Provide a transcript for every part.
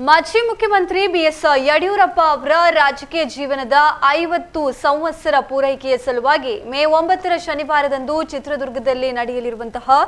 ಮಾಜಿ ಮುಖ್ಯಮಂತ್ರಿ ಬಿಎಸ್ ಯಡಿಯೂರಪ್ಪ ಅವರ ರಾಜಕೀಯ ಜೀವನದ 50 ಸಂವತ್ಸರ ಪೂರೈಕೆಯ ಸಲುವಾಗಿ ಮೇ 9ರ ಶನಿವಾರದಂದು ಚಿತ್ರದುರ್ಗದಲ್ಲಿ ನಡೆಯಲಿರುವಂತಹ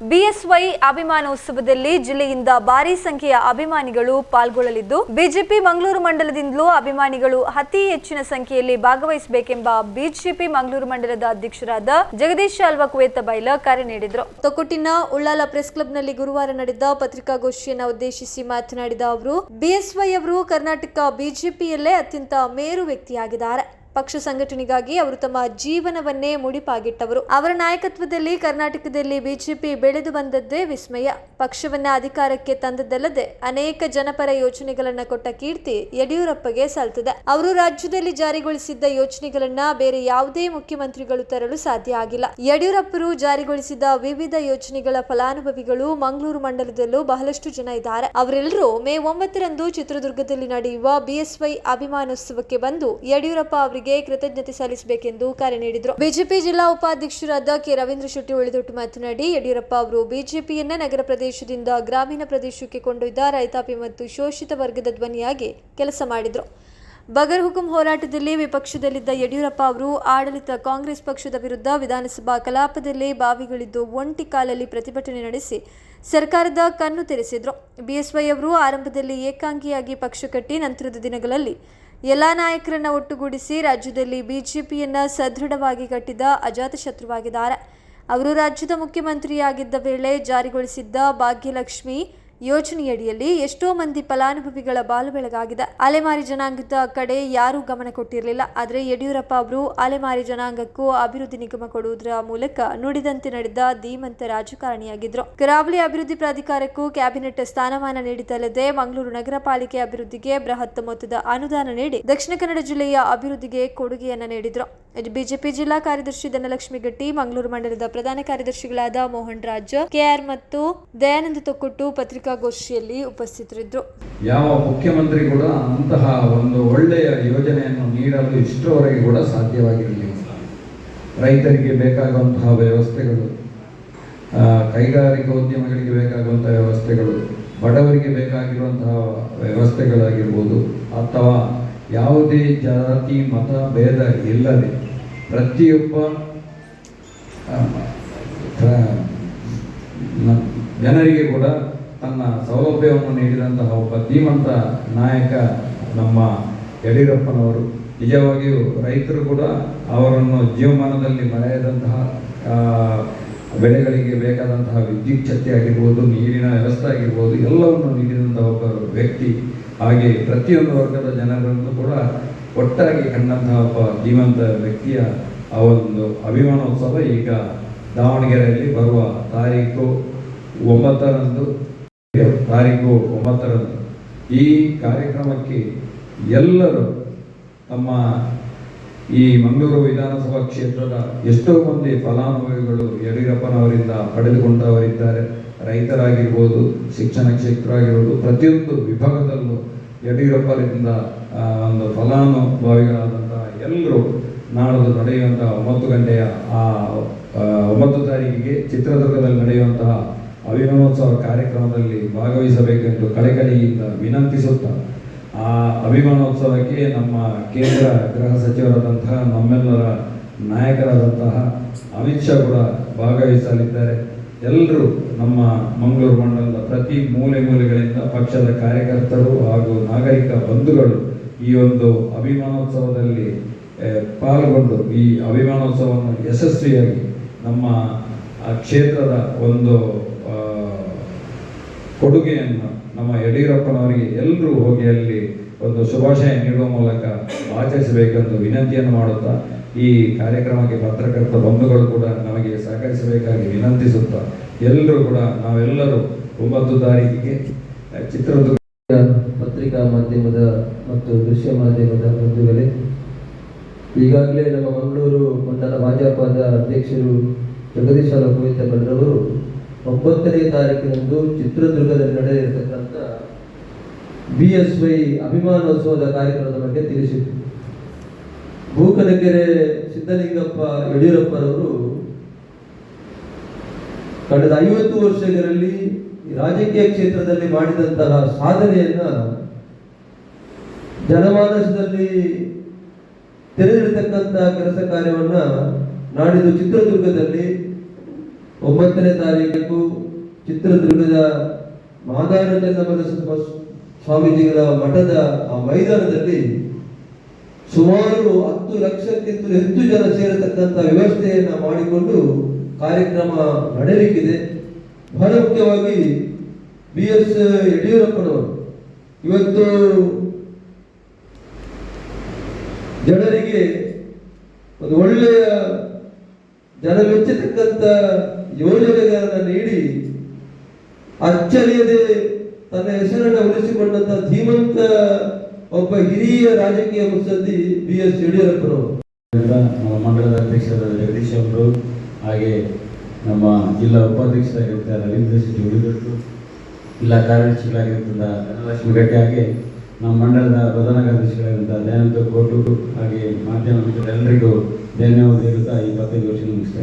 ಬಿಎಸ್ವೈ ಅಭಿಮಾನೋತ್ಸವದಲ್ಲಿ ಜಿಲ್ಲೆಯಿಂದ ಭಾರಿ ಸಂಖ್ಯೆಯ ಅಭಿಮಾನಿಗಳು ಪಾಲ್ಗೊಳ್ಳಲಿದ್ದು ಬಿಜೆಪಿ ಮಂಗಳೂರು ಮಂಡಲದಿಂದಲೂ ಅಭಿಮಾನಿಗಳು ಅತಿ ಹೆಚ್ಚಿನ ಸಂಖ್ಯೆಯಲ್ಲಿ ಭಾಗವಹಿಸಬೇಕೆಂಬ ಬಿಜೆಪಿ ಮಂಗಳೂರು ಮಂಡಲದ ಅಧ್ಯಕ್ಷರಾದ ಜಗದೀಶ್ ಅಲ್ವಾ ಕುವೇತ ಬೈಲ ಕರೆ ನೀಡಿದರು. ತೊಕ್ಕೊಟ್ಟಿನ ಉಳ್ಳಾಲ ಪ್ರೆಸ್ ಕ್ಲಬ್ನಲ್ಲಿ ಗುರುವಾರ ನಡೆದ ಪತ್ರಿಕಾಗೋಷ್ಠಿಯನ್ನು ಉದ್ದೇಶಿಸಿ ಮಾತನಾಡಿದ ಅವರು, ಬಿಎಸ್ವೈ ಅವರು ಕರ್ನಾಟಕ ಬಿಜೆಪಿಯಲ್ಲೇ ಅತ್ಯಂತ ಮೇರು ವ್ಯಕ್ತಿಯಾಗಿದ್ದಾರೆ. ಪಕ್ಷ ಸಂಘಟನೆಗಾಗಿ ಅವರು ತಮ್ಮ ಜೀವನವನ್ನೇ ಮುಡಿಪಾಗಿಟ್ಟವರು. ಅವರ ನಾಯಕತ್ವದಲ್ಲಿ ಕರ್ನಾಟಕದಲ್ಲಿ ಬಿಜೆಪಿ ಬೆಳೆದು ಬಂದದ್ದೇ ವಿಸ್ಮಯ. ಪಕ್ಷವನ್ನ ಅಧಿಕಾರಕ್ಕೆ ತಂದದ್ದಲ್ಲದೆ ಅನೇಕ ಜನಪರ ಯೋಜನೆಗಳನ್ನ ಕೊಟ್ಟ ಕೀರ್ತಿ ಯಡಿಯೂರಪ್ಪಗೆ ಸಲ್ತದೆ. ಅವರು ರಾಜ್ಯದಲ್ಲಿ ಜಾರಿಗೊಳಿಸಿದ್ದ ಯೋಜನೆಗಳನ್ನ ಬೇರೆ ಯಾವುದೇ ಮುಖ್ಯಮಂತ್ರಿಗಳು ತರಲು ಸಾಧ್ಯ ಆಗಿಲ್ಲ. ಯಡಿಯೂರಪ್ಪರು ಜಾರಿಗೊಳಿಸಿದ ವಿವಿಧ ಯೋಜನೆಗಳ ಫಲಾನುಭವಿಗಳು ಮಂಗಳೂರು ಮಂಡಲದಲ್ಲೂ ಬಹಳಷ್ಟು ಜನ ಇದ್ದಾರೆ. ಅವರೆಲ್ಲರೂ ಮೇ 9ರಂದು ಚಿತ್ರದುರ್ಗದಲ್ಲಿ ನಡೆಯುವ ಬಿಎಸ್ವೈ ಅಭಿಮಾನೋತ್ಸವಕ್ಕೆ ಬಂದು ಯಡಿಯೂರಪ್ಪ ಅವರಿಗೆ ಕೃತಜ್ಞತೆ ಸಲ್ಲಿಸಬೇಕೆಂದು ಕರೆ ನೀಡಿದರು. ಬಿಜೆಪಿ ಜಿಲ್ಲಾ ಉಪಾಧ್ಯಕ್ಷರಾದ ಕೆ ರವೀಂದ್ರ ಶೆಟ್ಟಿ ಉಳಿದೊಟ್ಟು ಮಾತನಾಡಿ, ಯಡಿಯೂರಪ್ಪ ಅವರು ಬಿಜೆಪಿಯನ್ನ ನಗರ ಪ್ರದೇಶದಿಂದ ಗ್ರಾಮೀಣ ಪ್ರದೇಶಕ್ಕೆ ಕೊಂಡೊಯ್ದ ರೈತಾಪಿ ಮತ್ತು ಶೋಷಿತ ವರ್ಗದ ಧ್ವನಿಯಾಗಿ ಕೆಲಸ ಮಾಡಿದರು. ಬಗರ್ ಹುಕುಂ ಹೋರಾಟದಲ್ಲಿ ವಿಪಕ್ಷದಲ್ಲಿದ್ದ ಯಡಿಯೂರಪ್ಪ ಅವರು ಆಡಳಿತ ಕಾಂಗ್ರೆಸ್ ಪಕ್ಷದ ವಿರುದ್ಧ ವಿಧಾನಸಭಾ ಕಲಾಪದಲ್ಲಿ ಬಾವಿಗಳಿದ್ದು ಒಂಟಿ ಕಾಲಲ್ಲಿ ಪ್ರತಿಭಟನೆ ನಡೆಸಿ ಸರ್ಕಾರದ ಕಣ್ಣು ತೆರೆಸಿದ್ರು. ಬಿಎಸ್ವೈ ಅವರು ಆರಂಭದಲ್ಲಿ ಏಕಾಂಗಿಯಾಗಿ ಪಕ್ಷ ಕಟ್ಟಿ ನಂತರದ ದಿನಗಳಲ್ಲಿ ಎಲ್ಲಾ ನಾಯಕರನ್ನ ಒಟ್ಟುಗೂಡಿಸಿ ರಾಜ್ಯದಲ್ಲಿ ಬಿಜೆಪಿಯನ್ನ ಸದೃಢವಾಗಿ ಕಟ್ಟಿದ ಅಜಾತಶತ್ರುವಾಗಿದ್ದಾರೆ. ಅವರು ರಾಜ್ಯದ ಮುಖ್ಯಮಂತ್ರಿಯಾಗಿದ್ದ ವೇಳೆ ಜಾರಿಗೊಳಿಸಿದ್ದ ಭಾಗ್ಯಲಕ್ಷ್ಮಿ ಯೋಜನೆಯಡಿಯಲ್ಲಿ ಎಷ್ಟೋ ಮಂದಿ ಫಲಾನುಭವಿಗಳ ಬಾಳು ಬೆಳಗಾಗಿದೆ. ಅಲೆಮಾರಿ ಜನಾಂಗದ ಕಡೆ ಯಾರೂ ಗಮನ ಕೊಟ್ಟಿರಲಿಲ್ಲ. ಆದರೆ ಯಡಿಯೂರಪ್ಪ ಅವರು ಅಲೆಮಾರಿ ಜನಾಂಗಕ್ಕೂ ಅಭಿವೃದ್ಧಿ ನಿಗಮ ಕೊಡುವುದರ ಮೂಲಕ ನುಡಿದಂತೆ ನಡೆದ ಧೀಮಂತ ರಾಜಕಾರಣಿಯಾಗಿದ್ರು. ಕರಾವಳಿ ಅಭಿವೃದ್ಧಿ ಪ್ರಾಧಿಕಾರಕ್ಕೂ ಕ್ಯಾಬಿನೆಟ್ ಸ್ಥಾನಮಾನ ನೀಡಿದ್ದಲ್ಲದೆ ಮಂಗಳೂರು ನಗರ ಪಾಲಿಕೆ ಅಭಿವೃದ್ಧಿಗೆ ಬೃಹತ್ ಮೊತ್ತದ ಅನುದಾನ ನೀಡಿ ದಕ್ಷಿಣ ಕನ್ನಡ ಜಿಲ್ಲೆಯ ಅಭಿವೃದ್ಧಿಗೆ ಕೊಡುಗೆಯನ್ನ ನೀಡಿದ್ರು. ಬಿಜೆಪಿ ಜಿಲ್ಲಾ ಕಾರ್ಯದರ್ಶಿ ಧನಲಕ್ಷ್ಮಿ ಗಟ್ಟಿ, ಮಂಗಳೂರು ಮಂಡಲದ ಪ್ರಧಾನ ಕಾರ್ಯದರ್ಶಿಗಳಾದ ಮೋಹನ್ ರಾಜ್, ಕೆಆರ್ ಮತ್ತು ದಯಾನಂದ ತೊಕ್ಕೊಟ್ಟು ಪತ್ರಿಕಾಗೋಷ್ಠಿಯಲ್ಲಿ ಉಪಸ್ಥಿತರಿದ್ದರು. ಯಾವ ಮುಖ್ಯಮಂತ್ರಿ ಕೂಡ ಅಂತಹ ಒಂದು ಒಳ್ಳೆಯ ಯೋಜನೆಯನ್ನು ನೀಡಲು ಇಷ್ಟರವರೆಗೆ ಕೂಡ ಸಾಧ್ಯವಾಗಿರಲಿಲ್ಲ. ರೈತರಿಗೆ ಬೇಕಾಗುವಂತಹ ವ್ಯವಸ್ಥೆಗಳು, ಕೈಗಾರಿಕೋದ್ಯಮಗಳಿಗೆ ಬೇಕಾಗುವಂತಹ ವ್ಯವಸ್ಥೆಗಳು, ಬಡವರಿಗೆ ಬೇಕಾಗಿರುವಂತಹ ವ್ಯವಸ್ಥೆಗಳಾಗಿರ್ಬೋದು, ಅಥವಾ ಯಾವುದೇ ಜಾತಿ ಮತ ಭೇದ ಇಲ್ಲದೆ ಪ್ರತಿಯೊಬ್ಬ ಜನರಿಗೆ ಕೂಡ ತನ್ನ ಸೌಲಭ್ಯವನ್ನು ನೀಡಿದಂತಹ ಒಬ್ಬ ಧೀಮಂತ ನಾಯಕ ನಮ್ಮ ಯಡಿಯೂರಪ್ಪನವರು. ನಿಜವಾಗಿಯೂ ರೈತರು ಕೂಡ ಅವರನ್ನು ಜೀವಮಾನದಲ್ಲಿ ಮರೆಯದಂತಹ ಬೆಳೆಗಳಿಗೆ ಬೇಕಾದಂತಹ ವಿದ್ಯುತ್ ಶಕ್ತಿ ಆಗಿರ್ಬೋದು, ನೀರಿನ ವ್ಯವಸ್ಥೆ ಆಗಿರ್ಬೋದು, ಎಲ್ಲವನ್ನು ನೀಡಿದಂತಹ ಒಬ್ಬ ವ್ಯಕ್ತಿ. ಹಾಗೆ ಪ್ರತಿಯೊಂದು ವರ್ಗದ ಜನರನ್ನು ಕೂಡ ಒಟ್ಟಾಗಿ ಕಂಡಂತಹ ಒಬ್ಬ ಧೀಮಂತ ವ್ಯಕ್ತಿಯ ಆ ಒಂದು ಅಭಿಮಾನೋತ್ಸವ ಈಗ ದಾವಣಗೆರೆಯಲ್ಲಿ ಬರುವ ತಾರೀಕು 9ರಂದು ಈ ಕಾರ್ಯಕ್ರಮಕ್ಕೆ ಎಲ್ಲರೂ ತಮ್ಮ ಈ ಮಂಗಳೂರು ವಿಧಾನಸಭಾ ಕ್ಷೇತ್ರದ ಎಷ್ಟೋ ಮಂದಿ ಫಲಾನುಭವಿಗಳು ಯಡಿಯೂರಪ್ಪನವರಿಂದ ಪಡೆದುಕೊಂಡವರಿದ್ದಾರೆ. ರೈತರಾಗಿರ್ಬೋದು, ಶಿಕ್ಷಣ ಕ್ಷೇತ್ರವಾಗಿರ್ಬೋದು, ಪ್ರತಿಯೊಂದು ವಿಭಾಗದಲ್ಲೂ ಯಡಿಯೂರಪ್ಪರಿಂದ ಒಂದು ಫಲಾನುಭವಿಗಳಾದಂತಹ ಎಲ್ಲರೂ ನಾಳದು ನಡೆಯುವಂತಹ 9 ಗಂಟೆಯ 9 ತಾರೀಕಿಗೆ ಚಿತ್ರದುರ್ಗದಲ್ಲಿ ನಡೆಯುವಂತಹ ಅಭಿಮಾನೋತ್ಸವ ಕಾರ್ಯಕ್ರಮದಲ್ಲಿ ಭಾಗವಹಿಸಬೇಕೆಂದು ಕಳಕಳಿಯಿಂದ ವಿನಂತಿಸುತ್ತಾ, ಆ ಅಭಿಮಾನೋತ್ಸವಕ್ಕೆ ನಮ್ಮ ಕೇಂದ್ರ ಗೃಹ ಸಚಿವರಾದಂತಹ ನಮ್ಮೆಲ್ಲರ ನಾಯಕರಾದಂತಹ ಅಮಿತ್ ಶಾ ಕೂಡ ಭಾಗವಹಿಸಲಿದ್ದಾರೆ. ಎಲ್ಲರೂ ನಮ್ಮ ಮಂಗಳೂರು ಮಂಡಲದ ಪ್ರತಿ ಮೂಲೆಗಳಿಂದ ಪಕ್ಷದ ಕಾರ್ಯಕರ್ತರು ಹಾಗೂ ನಾಗರಿಕ ಬಂಧುಗಳು ಈ ಒಂದು ಅಭಿಮಾನೋತ್ಸವದಲ್ಲಿ ಪಾಲ್ಗೊಂಡು ಈ ಅಭಿಮಾನೋತ್ಸವವನ್ನು ಯಶಸ್ವಿಯಾಗಿ ನಮ್ಮ ಕ್ಷೇತ್ರದ ಒಂದು ಕೊಡುಗೆಯನ್ನು ನಮ್ಮ ಯಡಿಯೂರಪ್ಪನವರಿಗೆ ಎಲ್ಲರೂ ಹೋಗಿ ಅಲ್ಲಿ ಒಂದು ಶುಭಾಶಯ ನೀಡುವ ಮೂಲಕ ಆಚರಿಸಬೇಕೆಂದು ವಿನಂತಿಯನ್ನು ಮಾಡುತ್ತಾ, ಈ ಕಾರ್ಯಕ್ರಮಕ್ಕೆ ಪತ್ರಕರ್ತ ಬಂಧುಗಳು ಕೂಡ ನಮಗೆ ಸಹಕರಿಸಬೇಕಾಗಿ ವಿನಂತಿಸುತ್ತಾ, ಎಲ್ಲರೂ ಕೂಡ ನಾವೆಲ್ಲರೂ 9 ತಾರೀಕಿಗೆ ಚಿತ್ರದುರ್ಗ ಪತ್ರಿಕಾ ಮಾಧ್ಯಮದ ಮತ್ತು ದೃಶ್ಯ ಮಾಧ್ಯಮದ ಬಂಧುಗಳೇ, ಈಗಾಗಲೇ ನಮ್ಮ ಮಂಗಳೂರು ಮಂಡಲ ಭಾಜಪದ ಅಧ್ಯಕ್ಷರು ಜಗದೀಶ್ ಅಲ್ವಾ ಕುವೇತ ಬೈಲರವರು 9ನೇ ತಾರೀಕಿನಂದು ಚಿತ್ರದುರ್ಗದಲ್ಲಿ ನಡೆಯಲಿರತಕ್ಕಂಥ ಬಿಎಸ್ವೈ ಅಭಿಮಾನೋತ್ಸವದ ಕಾರ್ಯಕ್ರಮದ ಬಗ್ಗೆ ತಿಳಿಸಿದರು. ಬೂಕನಕೆರೆ ಸಿದ್ದಲಿಂಗಪ್ಪ ಯಡಿಯೂರಪ್ಪರವರು ಕಳೆದ 50 ವರ್ಷಗಳಲ್ಲಿ ರಾಜಕೀಯ ಕ್ಷೇತ್ರದಲ್ಲಿ ಮಾಡಿದಂತಹ ಸಾಧನೆಯನ್ನ ಜನಮಾನಸದಲ್ಲಿ ತೆರೆದಿರತಕ್ಕಂತಹ ಕೆಲಸ ಕಾರ್ಯವನ್ನ ನಾಡಿದ್ದು ಚಿತ್ರದುರ್ಗದಲ್ಲಿ 9ನೇ ತಾರೀಕು ಚಿತ್ರದುರ್ಗದ ಮಾದಾರ ಚನ್ನಬಲ ಸ್ವಾಮೀಜಿಗಳ ಮಠದ ಆ ಮೈದಾನದಲ್ಲಿ ಸುಮಾರು 10 ಲಕ್ಷಕ್ಕಿಂತಲೂ ಹೆಚ್ಚು ಜನ ಸೇರತಕ್ಕಂಥ ವ್ಯವಸ್ಥೆಯನ್ನ ಮಾಡಿಕೊಂಡು ಕಾರ್ಯಕ್ರಮ ನಡೆಯಲಿಕ್ಕಿದೆ. ಬಹಳ ಮುಖ್ಯವಾಗಿ BS ಯಡಿಯೂರಪ್ಪನವರು ಇವತ್ತು ಜನರಿಗೆ ಒಂದು ಒಳ್ಳೆಯ ಜನ ಮೆಚ್ಚತಕ್ಕಂಥ ಯೋಜನೆಗಳನ್ನು ನೀಡಿ ಅಚ್ಚಳಿಯದೆ ತನ್ನ ಹೆಸರನ್ನು ಉಳಿಸಿಕೊಂಡಂತ ಧೀಮಂತ ಒಬ್ಬ ಹಿರಿಯ ರಾಜಕೀಯ ಮುತ್ಸದ್ದಿ BS ಯಡಿಯೂರಪ್ಪನವರು. ನಮ್ಮ ಮಂಡಲದ ಅಧ್ಯಕ್ಷರಾದ ಜಗದೀಶ್ ಅವರು, ಹಾಗೆ ನಮ್ಮ ಜಿಲ್ಲಾ ಉಪಾಧ್ಯಕ್ಷರಾಗಿರ್ತಾರೆ ರವೀಂದ್ರ ಶೆಟ್ಟಿ ಉಳಿದಟ್ಟು, ಜಿಲ್ಲಾ ಕಾರ್ಯದರ್ಶಿಗಳಾಗಿರ್ತದ ಲಕ್ಷ್ಮಿ ಗಟ್ಟಿ, ಹಾಗೆ ನಮ್ಮ ಮಂಡಲದ ಪ್ರಧಾನ ಕಾರ್ಯದರ್ಶಿಗಳಾಗಿದ್ದ ದಯಾನಂದ ಕೋಟು, ಹಾಗೆ ಮಾಧ್ಯಮ ಮಿತ್ರರೆಲ್ಲರಿಗೂ ಧನ್ಯವಾದ ಹೇಳುತ್ತಾ ಈ 25 ವರ್ಷ ಮುಗಿಸ್ತೇವೆ.